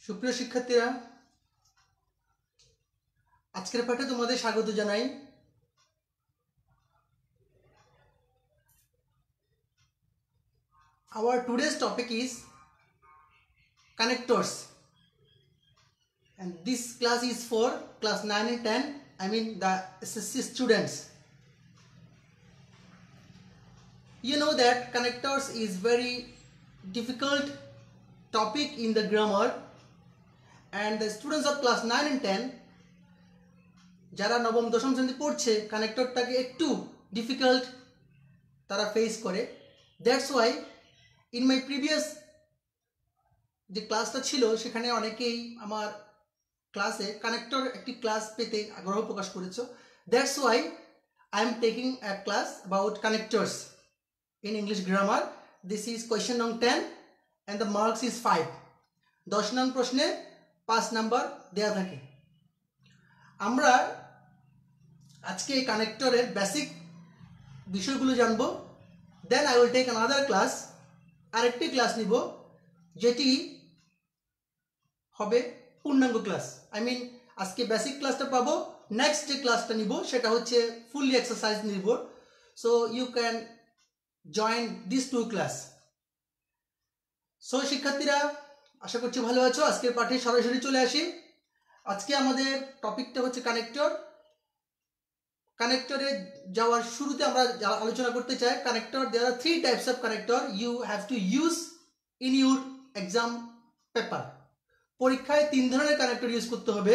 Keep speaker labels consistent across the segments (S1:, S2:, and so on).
S1: সুপ্রিয় শিক্ষার্থীরা, আজকের পাঠে তোমাদের স্বাগত জানাই। Our today's topic is connectors, and this class is for class 9 and 10. I mean the SSC students. You know that connectors is very difficult topic in the grammar, and the students of class 9 and 10 যারা নবম দশম শ্রেণীতে পড়ছে কানেক্টরটাকে একটু difficult তারা face করে। That's why in my previous যে ক্লাসটা ছিল সেখানে অনেকেই আমার ক্লাসে কানেক্টর একটি ক্লাস পেতে আগ্রহ প্রকাশ করেছো। That's why I am taking a class about connectors in English grammar. This is question নং 10 অ্যান্ড দ্য মার্কস ইজ 5। 10 নং প্রশ্নে 5 নাম্বার দেওয়া থাকে। আমরা আজকে এই কানেক্টরের বেসিক বিষয়গুলো জানবো। Then I will take another class, আরেকটি ক্লাস নিব যেটি হবে পূর্ণাঙ্গ ক্লাস। আই মিন আজকে বেসিক ক্লাসটা পাবো, নেক্সট যে ক্লাসটা নিব সেটা হচ্ছে ফুললি এক্সারসাইজ নিব। So you can join this to class. So শিক্ষার্থীরা, আশা করছি ভালো আছো। আজকের পাঠে সরাসরি চলে আসি। আজকে আমাদের টপিকটা হচ্ছে কানেক্টর। কানেক্টরে যাওয়ার শুরুতে আমরা আলোচনা করতে চাই connector. There are 3 types of connector you have to use in your exam paper. পরীক্ষায় 3 ধরনের কানেক্টর ইউজ করতে হবে।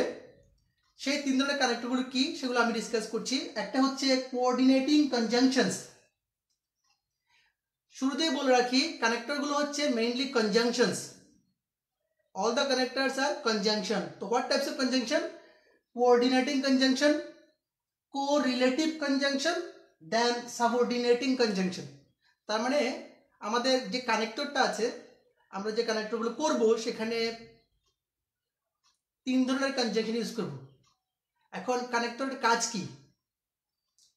S1: সেই 3 ধরনের কানেক্টরগুলো কি সেগুলো আমি ডিসকাস করছি। একটা হচ্ছে কোঅর্ডিনেটিং কনজাংশনস। শুরুতেই বলে রাখি কানেক্টরগুলো হচ্ছে mainly conjunctions. all the connectors are conjunction. So what types of conjunction? Coordinating conjunction, correlative conjunction, then subordinating conjunction. তার মানে আমাদের যে কানেক্টরটা আছে, আমরা যে কানেক্টরগুলো করব সেখানে 3 ধরনের কনজাংশন ইউজ করব। এখন কানেক্টরের কাজ কি?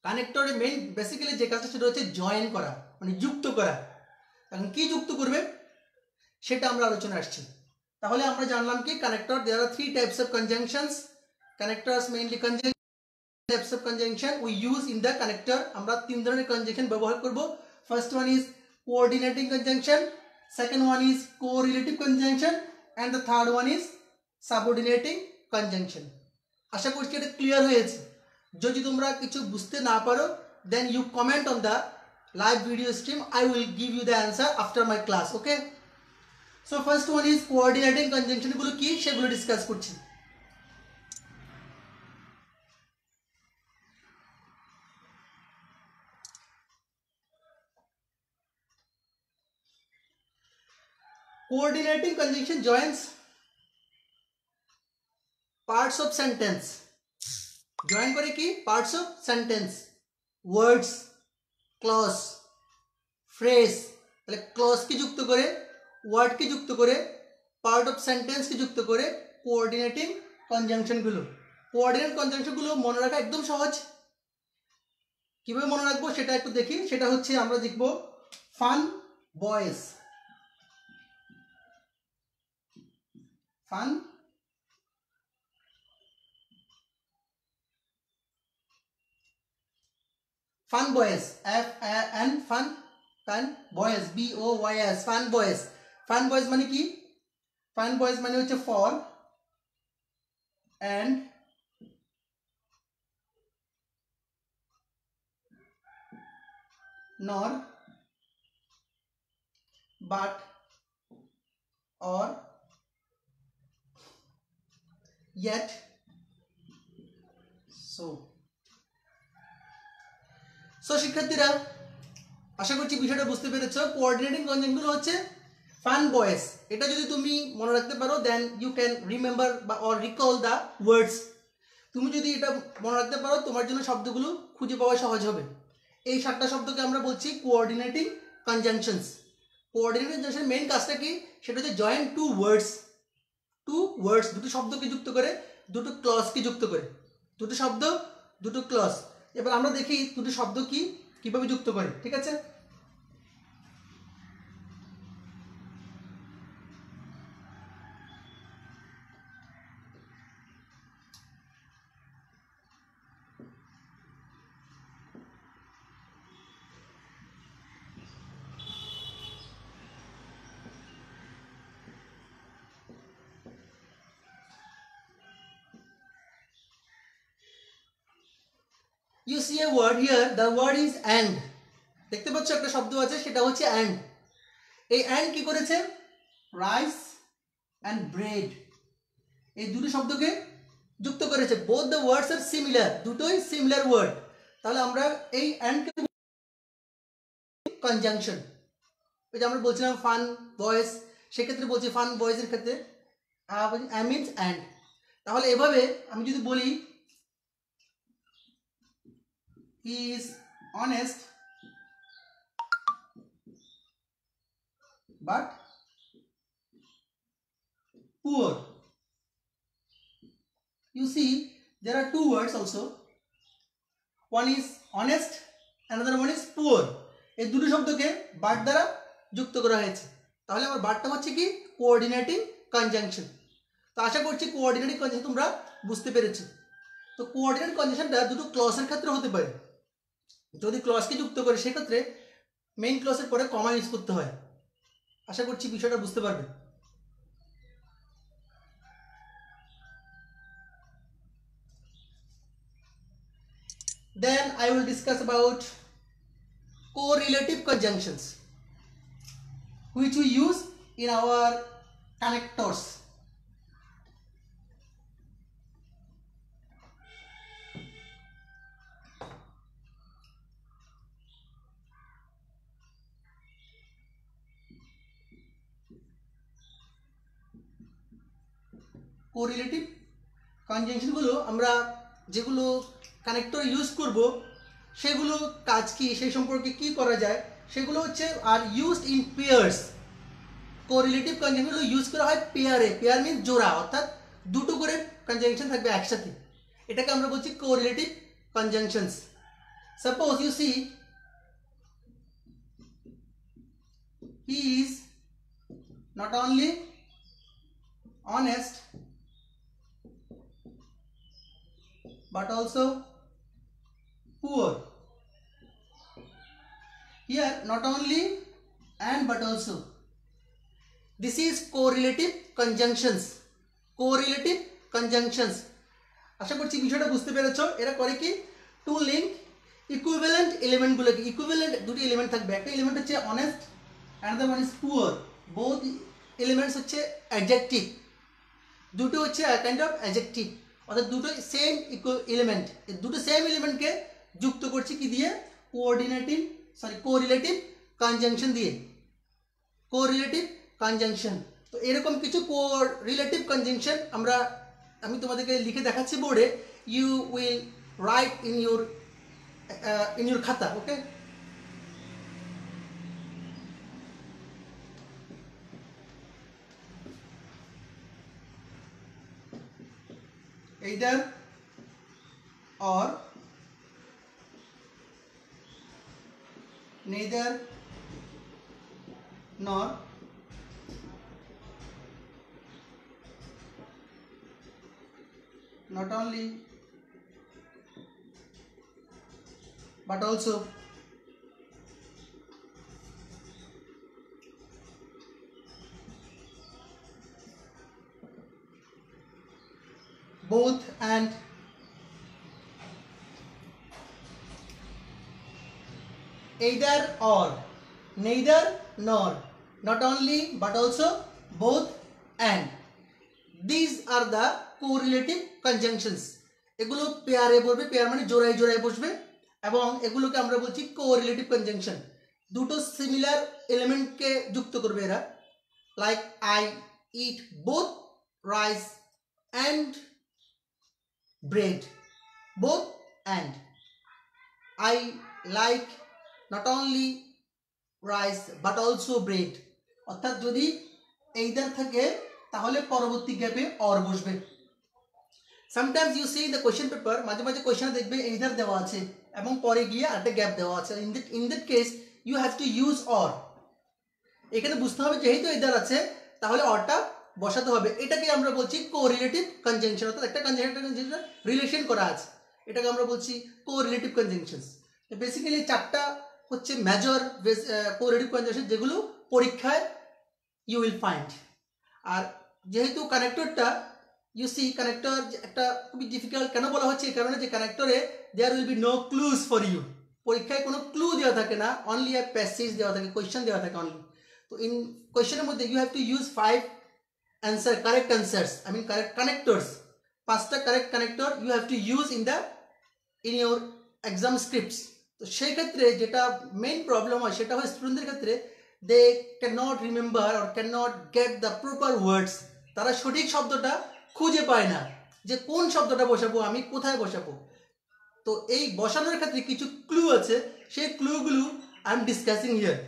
S1: কানেক্টরের মেইন বেসিক্যালি যে কাজটা সেটা হচ্ছে জয়েন করা, মানে যুক্ত করা। এখন কি যুক্ত করবে সেটা আমরা আলোচনা আসছি। তাহলে আমরা জানলাম কি connector there are 3 types of conjunctions. Connectors mainly conjunction types of conjunction we use in the connector. আমরা 3 ধরনের কনজাংশন ব্যবহার করব। First one is coordinating conjunction, second one is correlative conjunction, and the third one is subordinating conjunction. আশা করছি এটা clear হয়েছে। যদি তোমরা কিছু বুঝতে না পারো then you comment on the live video stream. I will give you the answer after my class. Okay, so first one is coordinating conjunction. গুলো কি সেগুলো ডিসকাস করছি। Coordinating conjunction joins parts of sentence. Join করে কি? Parts of sentence, words, clause, phrase. তাহলে clause কি যুক্ত করে, word কি যুক্ত করে, part of sentence কি যুক্ত করে coordinating conjunction গুলো। coordinate conjunction গুলো মনে রাখা একদম সহজ। কিভাবে মনে রাখবো সেটা একটু দেখি। সেটা হচ্ছে আমরা দেখব fun boys. Fun, fun boys, F-A-N, fun boys, B-O-Y-S, fun boys. Fun boys মানে কি? Fun boys মানে হচ্ছে for and nor but or yet so. So শিক্ষার্থীরা, আশা করছি বিষয়টা বুঝতে পেরেছো। কোঅর্ডিনেটিং কনজাংশন হচ্ছে ফান বয়েস। এটা যদি তুমি মনে রাখতে পারো দেন ইউ ক্যান রিমেম্বার বা অর রিকল দ্য ওয়ার্ডস। তুমি যদি এটা মনে রাখতে পারো তোমার জন্য শব্দগুলো খুঁজে পাওয়া সহজ হবে। এই 7টা শব্দকে আমরা বলছি কোঅর্ডিনেটিং কনজাংশনস। কোঅর্ডিনেটিং কনজাংশনের মেইন কাজটা কি সেটা হচ্ছে জয়েন টু ওয়ার্ডস। দুটো শব্দকে যুক্ত করে, দুটো ক্লজকে যুক্ত করে। দুটো শব্দ, দুটো ক্লজ। এবার আমরা দেখি দুটো শব্দ কি কিভাবে যুক্ত করে। ঠিক আছে, you see a word here, the word is and. দেখতে পাচ্ছ একটা শব্দ আছে, সেটা হচ্ছে and. এই and কি করেছে? রাইস and bread এই দুটো শব্দকে যুক্ত করেছে। both the words are similar, দুটোই similar word। তাহলে আমরা এই and কে কনজাংশন, ওই যে আমরা বলছিলাম ফান ভয়েস, সেক্ষেত্রে বলছি ফান ভয়েসের ক্ষেত্রে মিনস and। তাহলে এভাবে আমি যদি বলি he is honest but poor, you see there are two words also, one is honest, another one is poor। এই দুটো শব্দকে বাট দ্বারা যুক্ত করা হয়েছে। তাহলে আমার বাটটা হচ্ছে কি কোঅর্ডিনেটিং কনজাংশন। তো আশা করছি কোঅর্ডিনেটিং কনজাংশন তোমরা বুঝতে পেরেছো। তো কোঅর্ডিনেট কনজাংশনটা দুটো ক্লজের ক্ষেত্রে হতে পারে। যদি ক্লজকে যুক্ত করে সেক্ষেত্রে মেইন ক্লজের পরে কমা ইউজ করতে হয়। আশা করছি বিষয়টা বুঝতে পারবে। Then I will discuss about correlative conjunctions which we use in our connectors. Correlative কনজাংশনগুলো আমরা যেগুলো কানেক্টর ইউজ করব সেগুলো কাজ কি, সেই সম্পর্কে কি করা যায়, সেগুলো হচ্ছে আর ইউজড ইন পেয়ার্স। কোরিলেটিভ কনজাংশনগুলো ইউজ করা হয় পেয়ারে। পেয়ার মিনস জোড়া, অর্থাৎ দুটো করে কনজাংশন থাকবে একসাথে, এটাকে আমরা বলছি correlative conjunctions. Suppose you see he is not only honest but also poor. Here not only and but also, this is correlative conjunctions. Correlative conjunctions আশা করছি বিষয়টা বুঝতে পেরেছো। এরা করে কি টু লিঙ্ক ইকুইভ্যালেন্ট এলিমেন্টগুলোকে, ইকুইভ্যালেন্ট দুটি এলিমেন্ট থাকবে, একটা এলিমেন্ট হচ্ছে honest, another one is poor. Both elements হচ্ছে অ্যাডজেক্টিভ, দুটো হচ্ছে কাইন্ড অফ অ্যাডজেক্টিভ, অর্থাৎ দুটো সেম এলিমেন্ট। এই দুটো সেম এলিমেন্টকে যুক্ত করছি কি দিয়ে? কোরিলেটিভ কনজাংশন দিয়ে। কোরিলেটিভ কনজাংশন, তো এরকম কিছু কোরিলেটিভ কনজাংশন আমি তোমাদেরকে লিখে দেখাচ্ছি বোর্ডে। You will write in your khata, okay? Either or, neither nor, not only but also, both and, either or, neither nor, not only but also, both and. These are the correlative conjunctions. এগুলো পেয়ারে বসবে, pair মানে জোড়ায় জোড়ায় বসবে, এবং এগুলোকে আমরা বলছি কোরিলেটিভ কনজাংশন। দুটো সিমিলার এলিমেন্টকে যুক্ত করবে এরা। Like I eat both rice and bread, both and. I like not only rice but also bread, অর্থাৎ যদি either থাকে তাহলে পরবর্তী গ্যাপে or বসবে। sometimes you see in the question paper, মাঝে মাঝে কোশ্চেনে দেখবে either দেওয়া আছে এবং পরে গিয়ে একটা গ্যাপ দেওয়া আছে। in that case you have to use or। এখানে বুঝতে হবে যেহেতু either আছে তাহলে অরটা বসাতে হবে। এটাকে আমরা বলছি কোরিলেটিভ কনজাংশন, অর্থাৎ একটা কনজাংশন রিলেশন করা আছে, এটাকে আমরা বলছি কোরিলেটিভ কনজাংশনস। বেসিক্যালি চারটা হচ্ছে মেজর কোরিলেটিভ কনজাংশন যেগুলো পরীক্ষায় ইউ উইল ফাইন্ড। আর যেহেতু কানেক্টরটা ইউ সি কানেক্টর একটা খুবই ডিফিকাল্ট কেন বলা হচ্ছে এই কারণে যে কানেক্টরে there will be no clues for you, পরীক্ষায় কোনো ক্লু দেওয়া থাকে না, অনলি আ প্যাসেজ দেওয়া থাকে, কোয়েশ্চেন দেওয়া থাকে অনলি। তো ইন কোয়েশ্চেনের মধ্যে you have to use 5 answer correct answers, I mean correct connectors, 5টা correct connector you have to use in your exam scripts. তো সেই ক্ষেত্রে যেটা মেইন প্রবলেম হয় সেটা হয় স্টুডেন্টদের ক্ষেত্রে they can not remember or can not get the proper words, তারা সঠিক শব্দটা খুঁজে পায় না যে কোন শব্দটা বসাবো, আমি কোথায় বসাবো। তো এই বসানোর ক্ষেত্রে কিছু ক্লু আছে, সেই ক্লুগুলো আই এম ডিসকাসিং হিয়ার।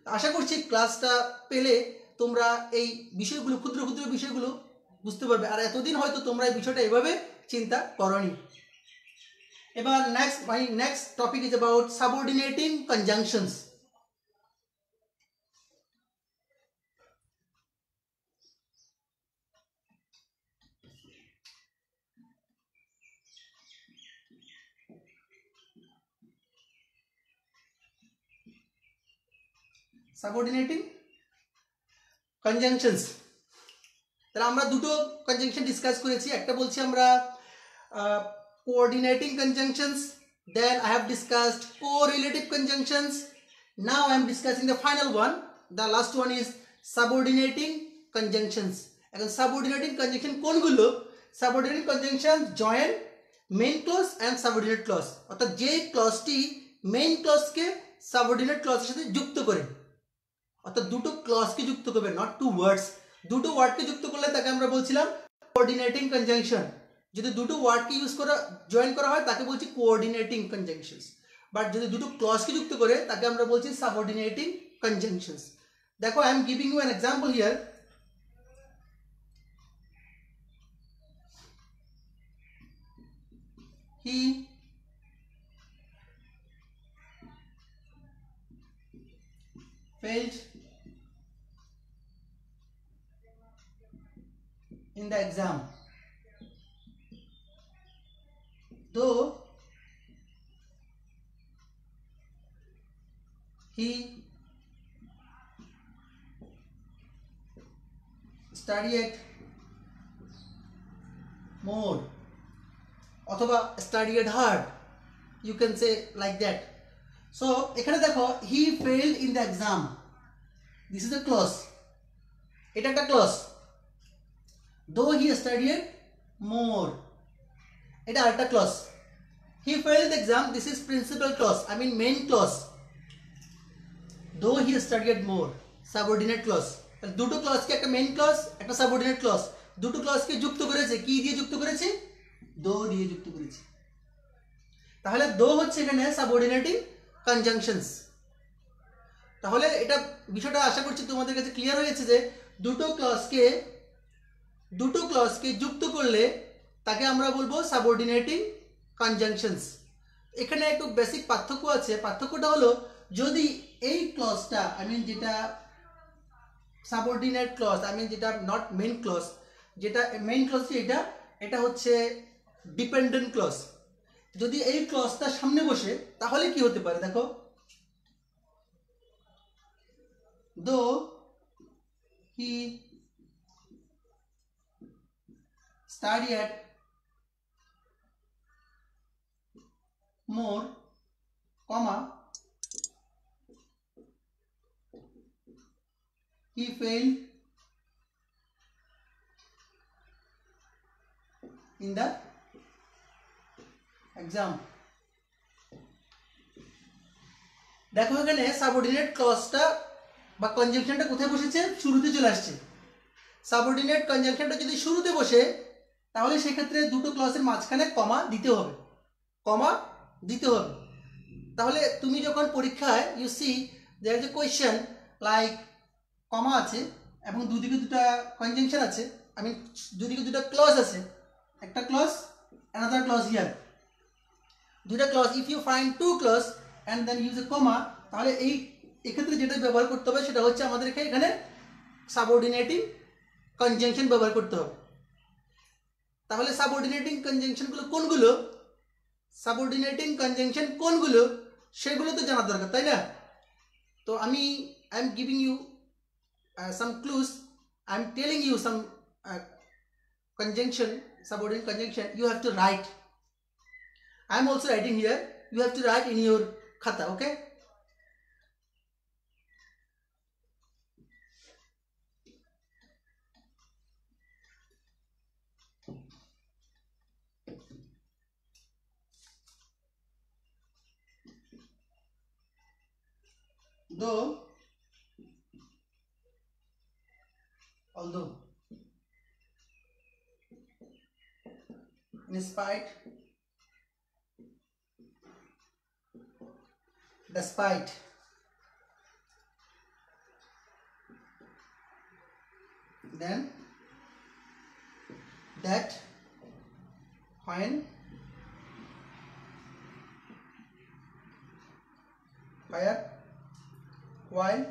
S1: আশা করছি ক্লাসটা পেলে তোমরা এই বিষয়গুলো, ক্ষুদ্র ক্ষুদ্র বিষয়গুলো বুঝতে পারবে, আর এতদিন হয়তো তোমরা এই বিষয়টা এভাবে চিন্তা করনি। এবার next topic is about subordinating conjunctions. Subordinating conjunctions, তাহলে আমরা দুটো কনজাংশন ডিসকাস করেছি, একটা বলছি আমরা coordinating conjunctions, then I have discussed correlative conjunctions, now I am discussing the final one, the last one is subordinating conjunctions। এখন subordinating conjunction কোনগুলো? subordinating conjunctions join main clause and subordinate clause, অর্থাৎ যে ক্লজটি main ক্লজকে subordinate ক্লজের সাথে যুক্ত করে, অর্থাৎ দুটো ক্লজকে যুক্ত করবে, নট টু ওয়ার্ডস, দুটো ওয়ার্ডকে যুক্ত করলে তাকে আমরা বলছিলাম কোঅর্ডিনেটিং কনজাংশন। যদি দুটো ওয়ার্ডকে ইউজ করা জয়েন করা হয় তাকে বলছি কোঅর্ডিনেটিং কনজাংশনস, বাট যদি দুটো ক্লজকে যুক্ত করে তাকে আমরা বলছি সাবঅর্ডিনেটিং কনজাংশনস। দেখো I am giving you an example here. He failed in the exam, though he studied more অথবা studied hard, you can say like that. So এখানে দেখো he failed in the exam, this is a clause, এটা একটা clause, though he studied more এটা আরেকটা clause, he failed the exam, this is principal clause, I mean main clause, though he studied more subordinate clause। দুটো ক্লজকে, একটা main clause একটা subordinate clause, দুটো ক্লজকে যুক্ত করেছে, কি দিয়ে যুক্ত করেছে? দো দিয়ে যুক্ত করেছে। তাহলে দো হচ্ছে এখানে সাবঅর্ডিনেটিং কনজাংশনস। তাহলে এটা বিষয়টা আশা করছি তোমাদের কাছে ক্লিয়ার হয়েছে যে দুটো ক্লজকে যুক্ত করলে তাকে আমরা বলবো সাবঅর্ডিনেটিং কনজাংশনস। এখানে একটু বেসিক পার্থক্য আছে, পার্থক্যটা হলো যদি এই ক্লজটা আই মিন যেটা সাবঅর্ডিনেট ক্লজ, আই মিন যেটা নট মেইন ক্লজ, যেটা মেইন ক্লজ এটা হচ্ছে ডিপেন্ডেন্ট ক্লজ, যদি এই ক্লজটা সামনে বসে তাহলে কি হতে পারে? দেখো though he studied more, comma he failed in the exam। দেখো এখানে সাবঅর্ডিনেট ক্লজটা বা কনজাংশনটা কোথায় বসেছে? শুরুতে চলে আসছে। সাবঅর্ডিনেট কনজাংশনটা যদি শুরুতে বসে তাহলে সেক্ষেত্রে দুটো ক্লজের মাঝখানে কমা দিতে হবে, কমা দিতে হবে। তাহলে তুমি যখন পরীক্ষায় you see there is a question like comma আছে এবং দুদিকে দুটো কনজাংশন আছে, আই মিন দুদিকে দুটো ক্লজ আছে, একটা ক্লজ অ্যানাদার ক্লজ হিয়ার, দুটো clause, if you find two clause and then use a comma, তাহলে এক্ষেত্রে যেটা ব্যবহার করতে হবে সেটা হচ্ছে আমাদের এখানে সাবঅর্ডিনেটিং কনজাংশন ব্যবহার করতে হবে। তাহলে সাবঅর্ডিনেটিং কনজাংশনগুলো কোনগুলো, সাবঅর্ডিনেটিং কনজাংশন কোনগুলো সেগুলো তো জানা দরকার, তাই না? তো I am giving you some clues, I am telling you some conjunction, subordinate conjunction, you have to write. I am also writing here. You have to write in your khata, okay? Although, despite, then, that, when, where, while,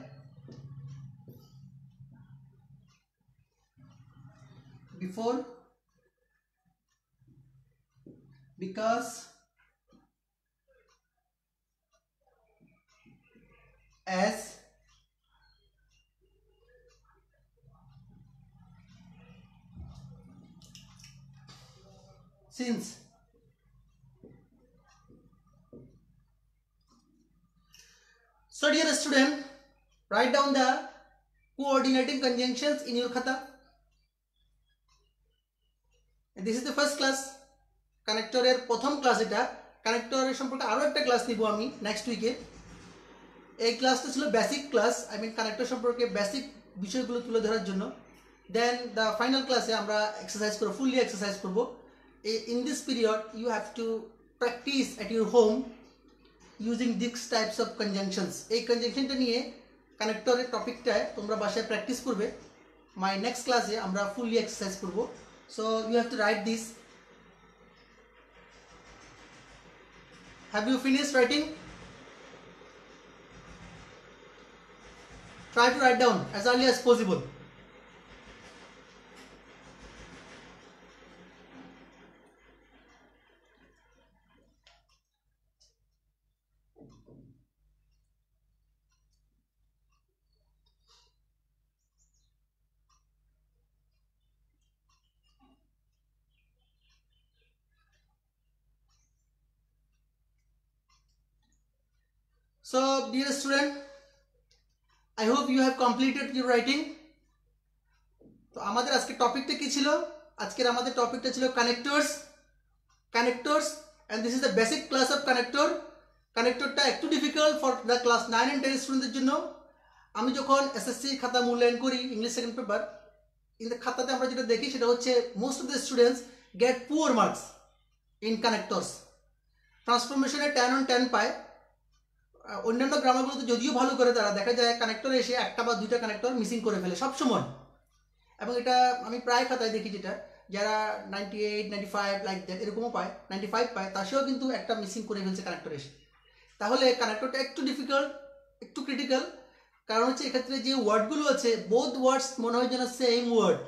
S1: before, because, as, since. So dear student, write down the coordinating conjunctions in your khata. And this is the first class. Connector এর প্রথম class এটা। কানেক্টরের সম্পর্কে আরো একটা class নিব আমি next উইকে। এই ক্লাসটা ছিল basic class, I mean connector সম্পর্কে বেসিক বিষয়গুলো তুলে ধরার জন্য। দেন দ্য ফাইনাল ক্লাসে আমরা এক্সারসাইজ করব, ফুললি এক্সারসাইজ করব। In this period you have to practise at your home using this types of conjunctions. এই কনজাংশনটা নিয়ে কানেক্টরের টপিকটায় তোমরা বাসায় প্র্যাকটিস করবে। মাই নেক্সট ক্লাসে আমরা ফুললি এক্সারসাইজ করব। So you have to write this. Have you finished writing? Try to write down as early as possible. So dear student, I hope you have completed your writing. তো আমাদের আজকে টপিকটা কি ছিল? আজকের আমাদের টপিকটা ছিল connectors and this is the basic class of connector. কানেক্টরটা একটু difficult for the class 9 and 10 স্টুডেন্টদের জন্য। আমি যখন এসএসসি খাতা মূল্যায়ন করি English second paper, in the খাতাতে আমরা যেটা দেখি সেটা হচ্ছে most of the students get poor marks in connectors. ট্রান্সফরমেশনে 10 on 10 পায়। অন্যান্য গ্রামারগুলোতে যদিও ভালো করে, তারা দেখা যায় কানেক্টরে এসে একটা বা দুইটা কানেক্টর মিসিং করে ফেলে সবসময়। এবং এটা আমি প্রায় খাতায় দেখি, যেটা যারা 98, 95 লাইক দ্যাট এরকমও পায়, 95 পায়, তার সেও কিন্তু একটা মিসিং করে ফেলছে কানেক্টর এসে। তাহলে কানেক্টরটা একটু ডিফিকাল্ট, একটু ক্রিটিক্যাল। কারণ হচ্ছে এক্ষেত্রে যে ওয়ার্ডগুলো আছে, বোথ ওয়ার্ডস মনে হয় যেন সেম ওয়ার্ড।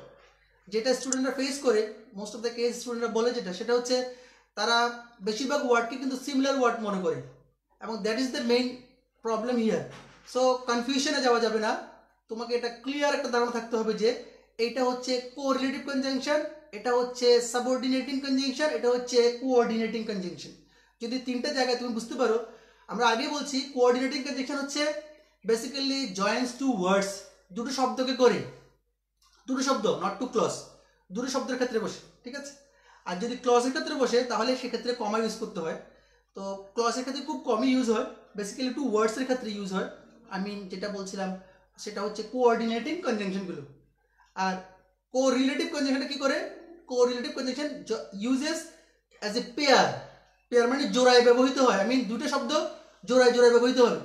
S1: যেটা স্টুডেন্টরা ফেস করে, মোস্ট অফ দ্য কেস স্টুডেন্টরা বলে সেটা হচ্ছে তারা বেশিরভাগ ওয়ার্ডকে কিন্তু সিমিলার ওয়ার্ড মনে করে, এবং that is the main problem here. So কনফিউশনে যাওয়া যাবে না, তোমাকে এটা ক্লিয়ার একটা ধারণা থাকতে হবে যে এটা হচ্ছে কোরিলেটিভ কনজাংশন, এটা হচ্ছে সাবঅর্ডিনেটিং কনজাংশন, এটা হচ্ছে কোঅর্ডিনেটিং কনজাংশন। যদি তিনটা জায়গায় তুমি বুঝতে পারো, আমরা আগে বলছি কোঅর্ডিনেটিং কনজাংশন হচ্ছে বেসিক্যালি জয়েন্টস টু ওয়ার্ডস, দুটো শব্দকে করে, দুটো শব্দ, নট টু ক্লজ, দুটো শব্দের ক্ষেত্রে বসে, ঠিক আছে। আর যদি ক্লজের ক্ষেত্রে বসে তাহলে সেক্ষেত্রে কমা ইউজ করতে হয়। তো ক্লজের ক্ষেত্রে খুব কমই ইউজ হয়, বেসিক্যালি টু ওয়ার্ডসের ক্ষেত্রে ইউজ হয়। আমি যেটা বলছিলাম সেটা হচ্ছে কোঅর্ডিনেটিং কনজাংশনগুলো। আর কোরিলেটিভ কনজাংশনটা কি করে? Correlative conjunction uses as a pair. Pair মানে জোড়ায় ব্যবহৃত হয়। আই মিন দুটো শব্দ জোড়ায় জোড়ায় ব্যবহৃত হবে,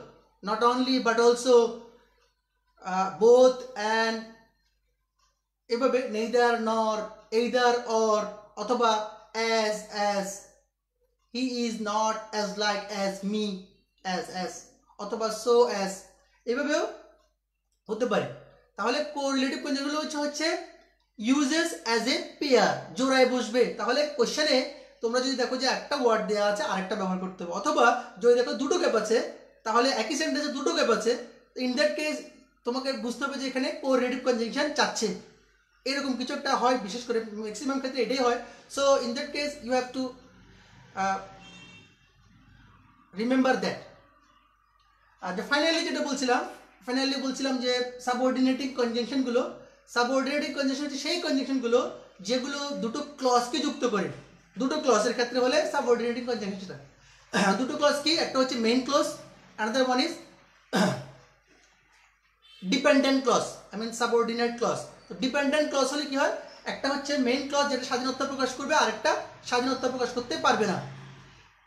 S1: not only but also both and, এভাবে নেইদার নর, এইদার অর, অথবা as he is not as like as me as, অথবা so as, এভাবেও হতে পারে। তাহলে কোরিলেটিভ কনজাংশনগুলো হচ্ছে ইউজেস অ্যাজ এ পেয়ার, জোড়ায় বসবে। তাহলে কোশ্চেনে তোমরা যদি দেখো যে একটা ওয়ার্ড দেওয়া আছে আরেকটা ব্যবহার করতে হবে, অথবা যদি দেখো দুটো গ্যাপ আছে, তাহলে একই সেন্টেন্সে দুটো গ্যাপ আছে, ইন দ্যাট কেস তোমাকে বুঝতে হবে যে এখানে কোরিলেটিভ কনজাংশন চাচ্ছে। এরকম কিছু একটা হয়, বিশেষ করে ম্যাক্সিমাম ক্ষেত্রে এটাই হয়। So in that case you have to remember that. আর ফাইনালি যেটা বলছিলাম যে সাবঅর্ডিনেটিং কনজাংশনগুলো, সাবঅর্ডিনেটিং কনজাংশন হচ্ছে সেই কনজাংশনগুলো যেগুলো দুটো ক্লজকে যুক্ত করে। দুটো ক্লজের ক্ষেত্রে হলে সাবঅর্ডিনেটিং কনজাংশনটা দুটো ক্লজ কি, একটা হচ্ছে main clause, another one is dependent clause, I mean subordinate clause. তো ডিপেন্ডেন্ট ক্লজ হলে কি হয়, একটা হচ্ছে মেইন ক্লজ যেটা স্বাধীনতা প্রকাশ করবে, আরেকটা স্বাধীনতা প্রকাশ করতে পারবে না।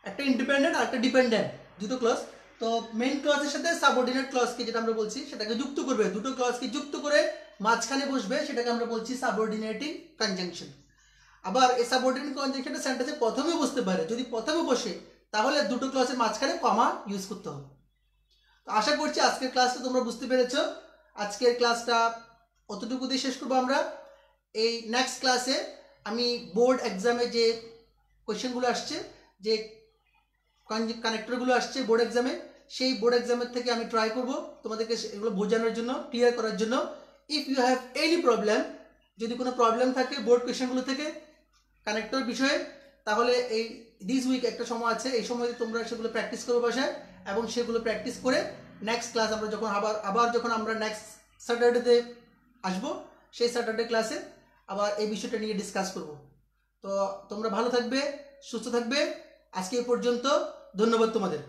S1: একটা ইন্ডিপেন্ডেন্ট আর একটা ডিপেন্ডেন্ট, দুটো ক্লজ। তো মেইন ক্লজের সাথে সাবঅর্ডিনেট ক্লজকে যেটা আমরা বলছি সেটাকে যুক্ত করবে, দুটো ক্লজকে যুক্ত করে মাঝখানে বসবে, সেটাকে আমরা বলছি সাবঅর্ডিনেটিং কনজাংশন। আবার এই সাবঅর্ডিনেটিং কনজাংশনটা সেন্টেন্সে প্রথমে বসতে পারে, যদি প্রথমে বসে তাহলে দুটো ক্লজের মাঝখানে কমা ইউজ করতে হবে। তো আশা করছি আজকের ক্লাসটা তোমরা বুঝতে পেরেছো। আজকের ক্লাসটা অতটুকু দিয়ে শেষ করবো আমরা। এই নেক্সট ক্লাসে আমি বোর্ড এক্সামে যে কোয়েশ্চেনগুলো আসছে, যে কানেক্টরগুলো আসছে বোর্ড এক্সামে, সেই বোর্ড এক্সামের থেকে আমি ট্রাই করব তোমাদেরকে এগুলো বোঝানোর জন্য, ক্লিয়ার করার জন্য। If you have any problem, যদি কোনো প্রবলেম থাকে বোর্ড কোয়েশ্চেনগুলো থেকে কানেক্টর বিষয়ে, তাহলে এই দিস উইক একটা সময় আছে, এই সময় তোমরা সেগুলো প্র্যাকটিস করবে বাসায়, এবং সেগুলো প্র্যাকটিস করে নেক্সট ক্লাস আমরা যখন আবার যখন আমরা নেক্সট স্যাটারডেতে আসবো, সেই স্যাটারডে ক্লাসে আবার এই বিষয়টা নিয়ে ডিসকাস করব। তো তোমরা ভালো থাকবে, সুস্থ থাকবে। আজকে এই পর্যন্ত, ধন্যবাদ তোমাদের।